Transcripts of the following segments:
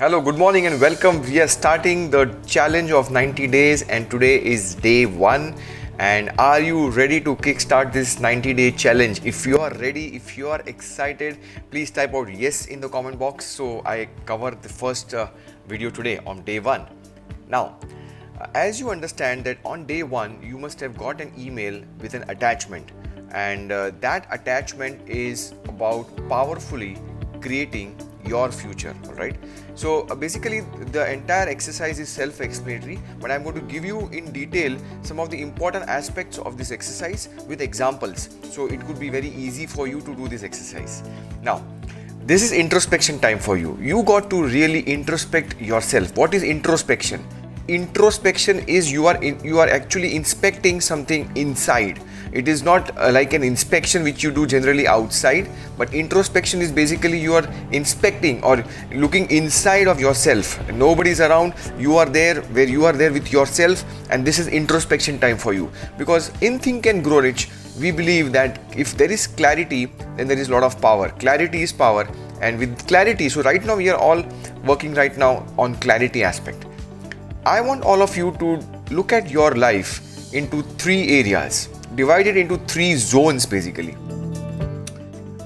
Hello, good morning and welcome. We are starting the challenge of 90 days and today is day 1. And are you ready to kickstart this 90-day challenge? If you are ready, if you are excited, please type out yes in the comment box. So I cover the first video today on day 1. Now, as you understand that on day 1, you must have got an email with an attachment, and that attachment is about powerfully creating your future. All right, so basically the entire exercise is self-explanatory, but I'm going to give you in detail some of the important aspects of this exercise with examples, so it could be very easy for you to do this exercise. Now, this is introspection time for you. You got to really introspect yourself. What is introspection? Introspection is you are actually inspecting something inside. It is not like an inspection which you do generally outside, but introspection is basically you are inspecting or looking inside of yourself. Nobody's around, you are there where you are there with yourself, and this is introspection time for you. Because in Think and Grow Rich, we believe that if there is clarity, then there is a lot of power. Clarity is power, and with clarity, so right now we are all working right now on clarity aspect. I want all of you to look at your life into 3 areas, divided into 3 zones basically.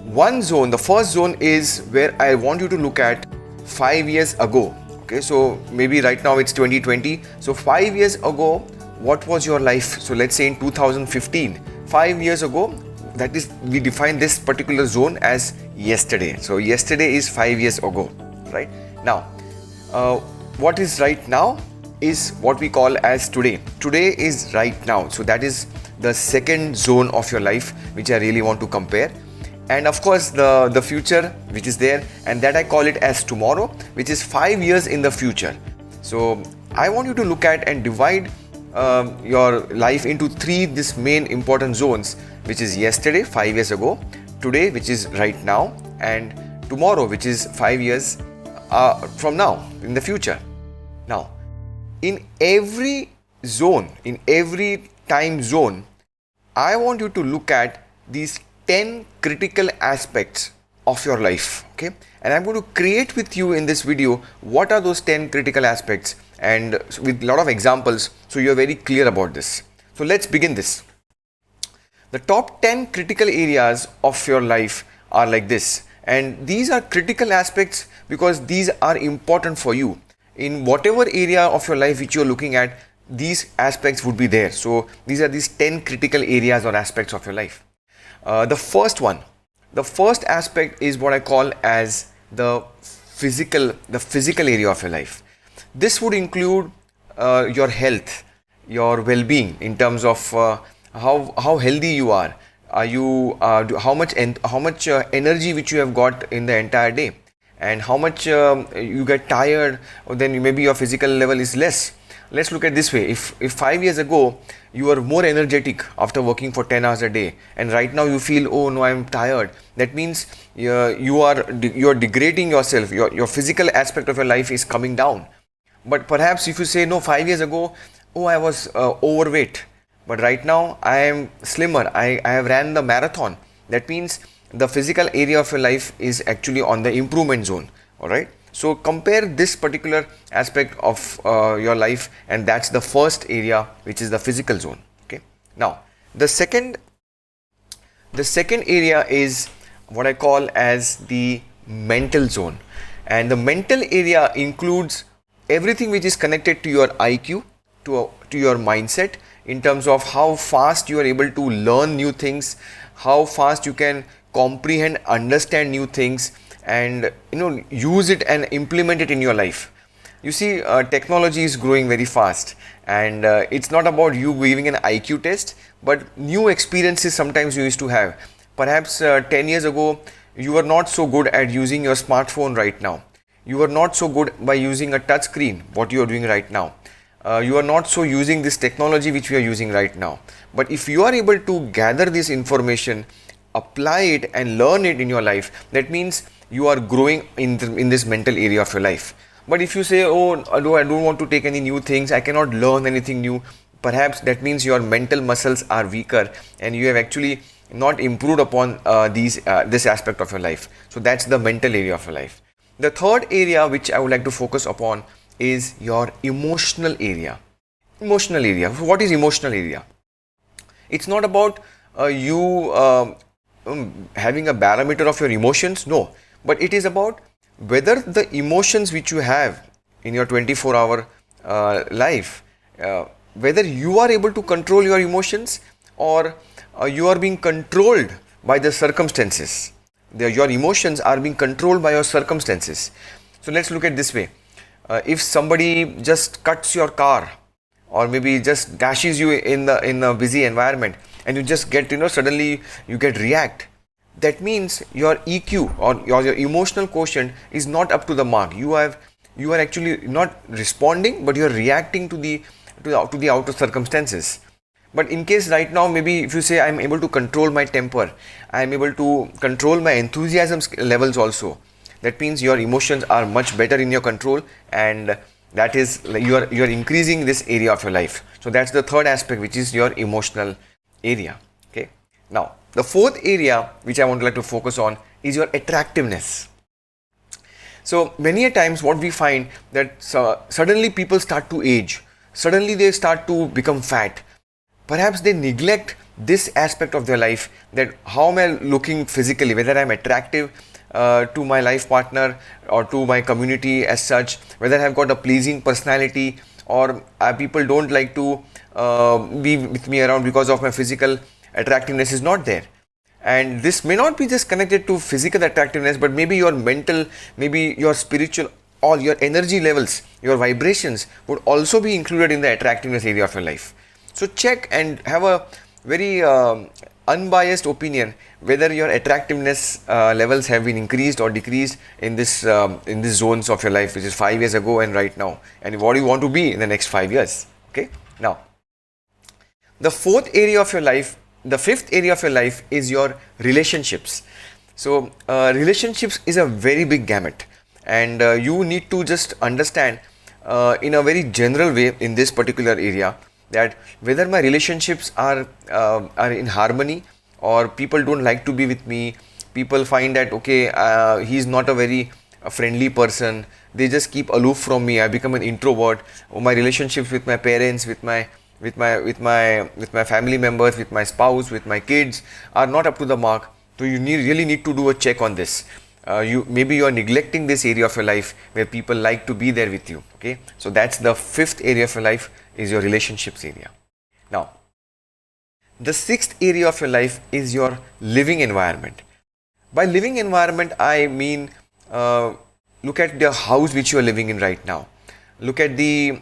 One zone, the first zone is where I want you to look at 5 years ago. Okay, so maybe right now it's 2020. So 5 years ago, what was your life? So let's say in 2015, 5 years ago, that is, we define this particular zone as yesterday. So yesterday is 5 years ago, right? Now, what is right now is what we call as today. Today is right now. So that is the second zone of your life which I really want to compare. And of course the future which is there, and that I call it as tomorrow, which is 5 years in the future. So I want you to look at and divide your life into 3 this main important zones, which is yesterday, 5 years ago, today, which is right now, and tomorrow, which is 5 years from now in the future. Now, in every zone, in every time zone, I want you to look at these 10 critical aspects of your life, okay? And I'm going to create with you in this video what are those 10 critical aspects, and with a lot of examples, so you're very clear about this. So let's begin this. The top 10 critical areas of your life are like this, and these are critical aspects because these are important for you. In whatever area of your life which you're looking at, these aspects would be there. So these are these 10 critical areas or aspects of your life. The first aspect is what I call as the physical area of your life. This would include your health, your well-being in terms of how healthy you are. Are you how much energy which you have got in the entire day, and how much you get tired, or then maybe your physical level is less. Let's look at this way. If 5 years ago you were more energetic after working for 10 hours a day, and right now you feel, oh no, I'm tired, that means you are degrading yourself. Your physical aspect of your life is coming down. But perhaps if you say, no, 5 years ago, oh, I was overweight, but right now I am slimmer, I have ran the marathon, that means the physical area of your life is actually on the improvement zone. All right, so compare this particular aspect of your life, and that's the first area, which is the physical zone. Okay, now the second area is what I call as the mental zone, and the mental area includes everything which is connected to your IQ, to your mindset, in terms of how fast you are able to learn new things, how fast you can comprehend, understand new things, and use it and implement it in your life. You see, technology is growing very fast, and it's not about you giving an IQ test, but new experiences sometimes you used to have. Perhaps 10 years ago you were not so good at using your smartphone. Right now you are not so good by using a touch screen, what you are doing right now. You are not so using this technology which we are using right now. But if you are able to gather this information, apply it and learn it in your life, that means you are growing in this mental area of your life. But if you say, oh, I don't want to take any new things, I cannot learn anything new, perhaps that means your mental muscles are weaker and you have actually not improved upon this aspect of your life. So that's the mental area of your life. The third area which I would like to focus upon is your emotional area. Emotional area. What is emotional area? It's not about you having a barometer of your emotions, no, but it is about whether the emotions which you have in your 24-hour life, whether you are able to control your emotions, or you are being controlled by the circumstances. Your emotions are being controlled by your circumstances. So let's look at this way. If somebody just cuts your car, or maybe just dashes you in a busy environment, and you just get, suddenly you get react, that means your EQ, or your emotional quotient, is not up to the mark. You are actually not responding, but you are reacting to the outer circumstances. But in case right now, maybe if you say, I am able to control my temper, I am able to control my enthusiasm levels also, that means your emotions are much better in your control, and that is, you are increasing this area of your life. So that's the third aspect, which is your emotional area. Okay. Now the fourth area which I want to focus on is your attractiveness. So many a times what we find that suddenly people start to age, suddenly they start to become fat. Perhaps they neglect this aspect of their life, that how am I looking physically, whether I am attractive to my life partner or to my community as such, whether I have got a pleasing personality, or people don't like to be with me around because of my physical attractiveness is not there. And this may not be just connected to physical attractiveness, but maybe your mental, maybe your spiritual, all your energy levels, your vibrations would also be included in the attractiveness area of your life. So check and have a very unbiased opinion whether your attractiveness levels have been increased or decreased in these zones of your life, which is 5 years ago and right now, and what do you want to be in the next 5 years. Okay. Now the fourth area of your life, the fifth area of your life, is your relationships. So relationships is a very big gamut, and you need to just understand in a very general way in this particular area, that whether my relationships are in harmony, or people don't like to be with me, people find that okay, he's not a very friendly person, they just keep aloof from me, I become an introvert, or my relationships with my parents, with my family members, with my spouse, with my kids are not up to the mark. So you really need to do a check on this. Maybe you are neglecting this area of your life where people like to be there with you. Okay, so that's the fifth area of your life, is your relationships area. Now the sixth area of your life is your living environment. By living environment, I mean look at the house which you are living in right now, look at the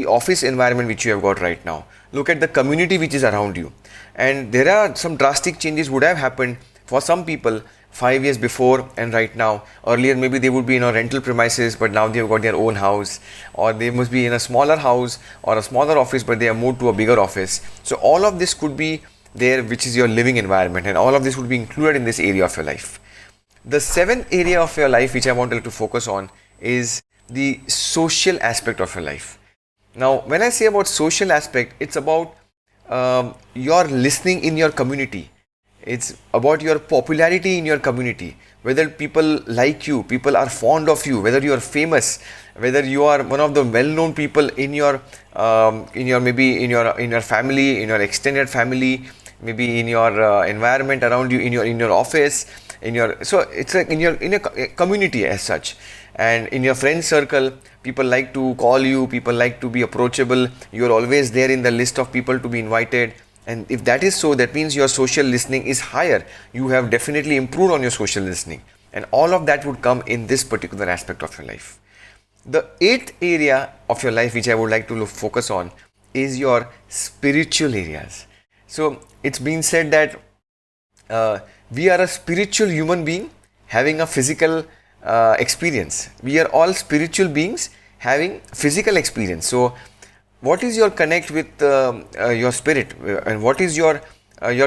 office environment which you have got right now, look at the community which is around you. And there are some drastic changes would have happened for some people 5 years before and right now. Earlier maybe they would be in a rental premises, but now they have got their own house, or they must be in a smaller house or a smaller office, but they have moved to a bigger office. So all of this could be there, which is your living environment, and all of this would be included in this area of your life. The seventh area of your life which I wanted to focus on is the social aspect of your life. Now when I say about social aspect, it's about your listening in your community. It's about your popularity in your community, whether people like you, people are fond of you, whether you are famous, whether you are one of the well-known people in your maybe in your family, in your extended family, maybe in your environment around you, in your office, so it's like in your community as such, and in your friend circle, people like to call you, people like to be approachable, you are always there in the list of people to be invited. And if that is so, that means your social listening is higher. You have definitely improved on your social listening, and all of that would come in this particular aspect of your life. The eighth area of your life which I would like to focus on is your spiritual areas. So it's been said that we are a spiritual human being having a physical experience. We are all spiritual beings having physical experience. So what is your connect with your spirit, and what is your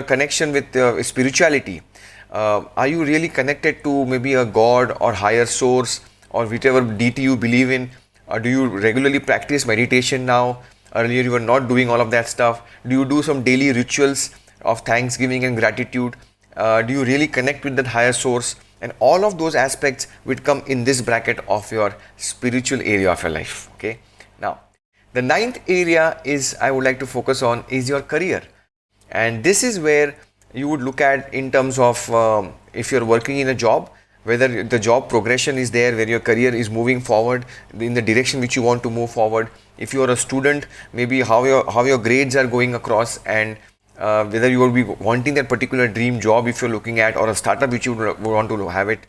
connection with spirituality? Are you really connected to maybe a god or higher source, or whichever deity you believe in? Or do you regularly practice meditation now? Earlier you were not doing all of that stuff. Do you do some daily rituals of thanksgiving and gratitude? Do you really connect with that higher source and all of those aspects would come in this bracket of your spiritual area of your life. Okay, now the ninth area is I would like to focus on is your career, and this is where you would look at in terms of if you're working in a job, whether the job progression is there, where your career is moving forward in the direction which you want to move forward. If you are a student, maybe how your grades are going across, and whether you will be wanting that particular dream job if you're looking at, or a startup which you would want to have it,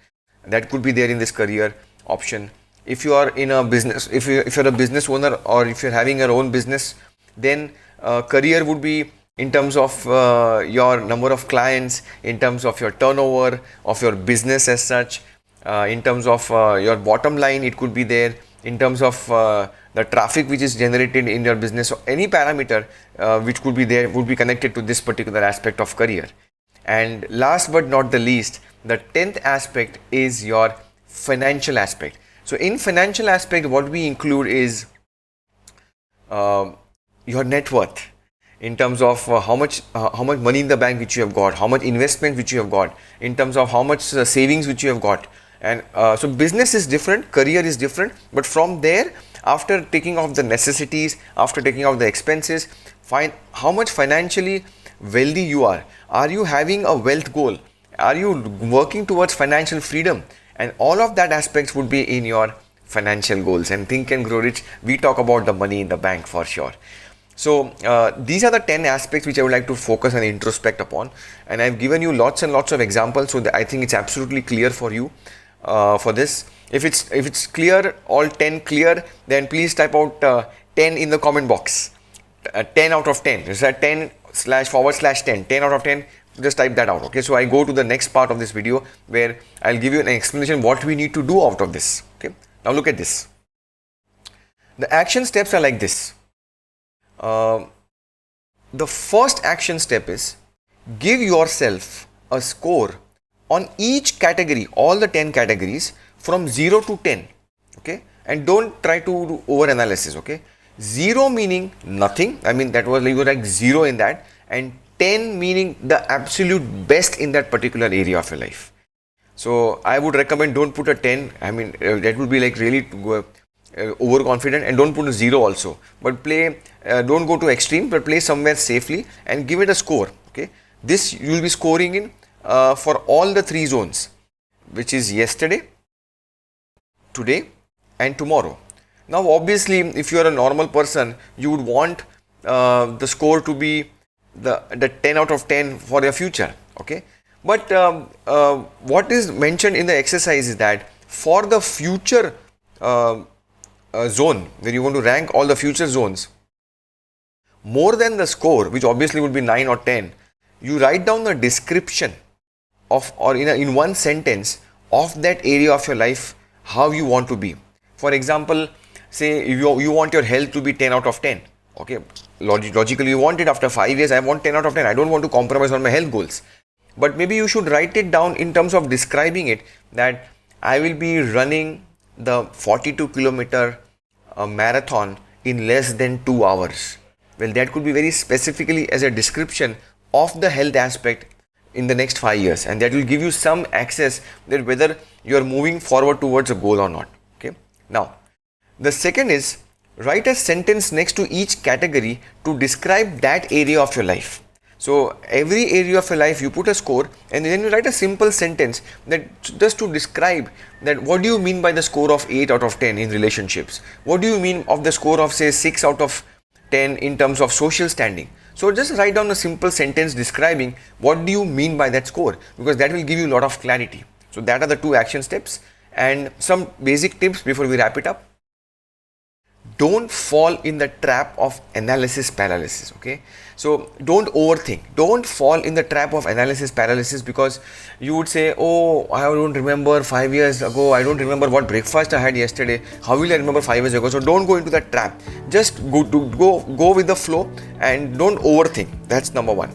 that could be there in this career option. If you are in a business, if you're a business owner, or if you're having your own business, then career would be in terms of your number of clients, in terms of your turnover of your business as such, in terms of your bottom line, it could be there, in terms of the traffic which is generated in your business, or any parameter which could be there would be connected to this particular aspect of career. And last but not the least, the 10th aspect is your financial aspect. So in financial aspect, what we include is your net worth, in terms of how much money in the bank which you have got, how much investment which you have got, in terms of how much savings which you have got. And so business is different, career is different, but from there, after taking off the necessities, after taking off the expenses, find how much financially wealthy you are. Are you having a wealth goal? Are you working towards financial freedom? And all of that aspects would be in your financial goals. And Think and Grow Rich, we talk about the money in the bank for sure. So these are the 10 aspects which I would like to focus and introspect upon, and I've given you lots and lots of examples, so that I think it's absolutely clear for you for this. If it's clear, all 10 clear, then please type out 10 in the comment box. 10 out of 10. Is that 10//10? 10 out of 10. Just type that out. Okay. So I go to the next part of this video where I'll give you an explanation what we need to do out of this. Okay. Now look at this. The action steps are like this. The first action step is give yourself a score on each category, all the 10 categories from 0 to 10. Okay, and don't try to do over analysis. Okay, 0 meaning nothing, I mean that was you were like 0 in that, and 10 meaning the absolute best in that particular area of your life. So I would recommend don't put a 10, I mean that would be like really overconfident, and don't put a 0 also, but play don't go to extreme, but play somewhere safely and give it a score. Okay, this you will be scoring in for all the 3 zones, which is yesterday, today and tomorrow. Now obviously if you are a normal person, you would want the score to be the 10 out of 10 for your future. Okay, but what is mentioned in the exercise is that for the future zone, where you want to rank all the future zones, more than the score, which obviously would be 9 or 10, you write down the description of, or in one sentence of that area of your life, how you want to be. For example, say if you want your health to be 10 out of 10. Okay, logically you want it after 5 years, I want 10 out of 10, I don't want to compromise on my health goals. But maybe you should write it down in terms of describing it, that I will be running the 42 kilometer marathon in less than 2 hours. Well, that could be very specifically as a description of the health aspect in the next 5 years, and that will give you some access that whether you are moving forward towards a goal or not. Okay, now the second is write a sentence next to each category to describe that area of your life. So every area of your life you put a score, and then you write a simple sentence that just to describe that what do you mean by the score of 8 out of 10 in relationships, what do you mean of the score of say 6 out of 10 in terms of social standing. So just write down a simple sentence describing what do you mean by that score, because that will give you a lot of clarity. So that are the 2 action steps, and some basic tips before we wrap it up. Don't fall in the trap of analysis paralysis. Okay, so don't overthink, don't fall in the trap of analysis paralysis, because you would say, oh, I don't remember 5 years ago, I don't remember what breakfast I had yesterday, how will I remember 5 years ago? So don't go into that trap, just go with the flow and don't overthink. That's number 1.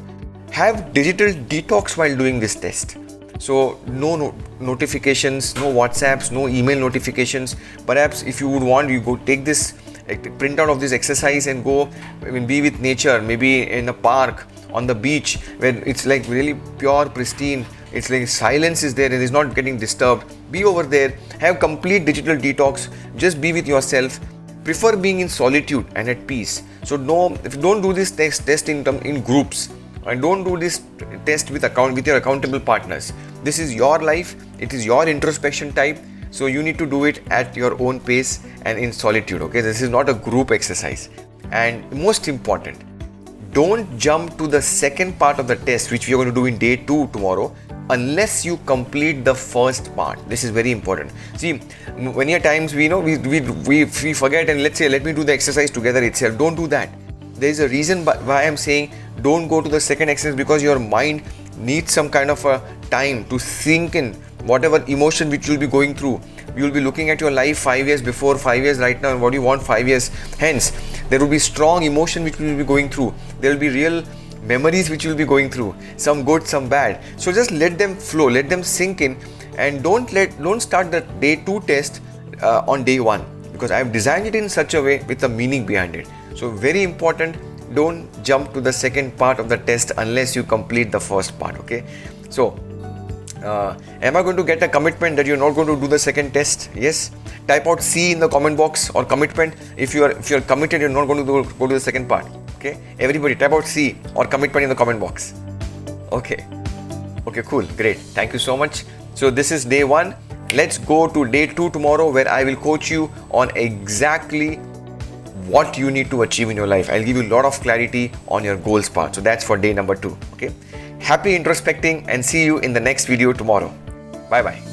Have digital detox while doing this test. So no notifications, no WhatsApps, no email notifications. Perhaps if you would want, you go take this print out of this exercise and go, I mean, be with nature, maybe in a park, on the beach, where it's like really pure, pristine it's like silence is there and it's not getting disturbed, be over there, have complete digital detox, just be with yourself, prefer being in solitude and at peace. So don't do this test in groups, and don't do this test with your accountable partners. This is your life, it is your introspection type, so you need to do it at your own pace and in solitude. Okay, this is not a group exercise. And most important, don't jump to the second part of the test, which we are going to do in day 2 tomorrow, unless you complete the first part. This is very important. See, many a times we forget, and let's say, let me do the exercise together itself. Don't do that. There is a reason why I'm saying don't go to the second exercise, because your mind needs some kind of a time to sink in whatever emotion which you'll be going through. You'll be looking at your life 5 years before, 5 years right now, and what you want 5 years hence. There will be strong emotion which you will be going through. There will be real memories which you will be going through, some good, some bad. So just let them flow, let them sink in, and don't start the day 2 test on day 1, because I have designed it in such a way with a meaning behind it. So very important, don't jump to the second part of the test unless you complete the first part. Okay, so am I going to get a commitment that you're not going to do the second test? Yes, type out C in the comment box, or commitment. If you're committed, you're not going to go to the second part. Okay, everybody type out C or commitment in the comment box. Okay, cool, great, thank you so much. So this is day 1. Let's go to day 2 tomorrow, where I will coach you on exactly what you need to achieve in your life. I'll give you a lot of clarity on your goals part. So that's for day number 2. Okay, happy introspecting, and see you in the next video tomorrow. Bye bye.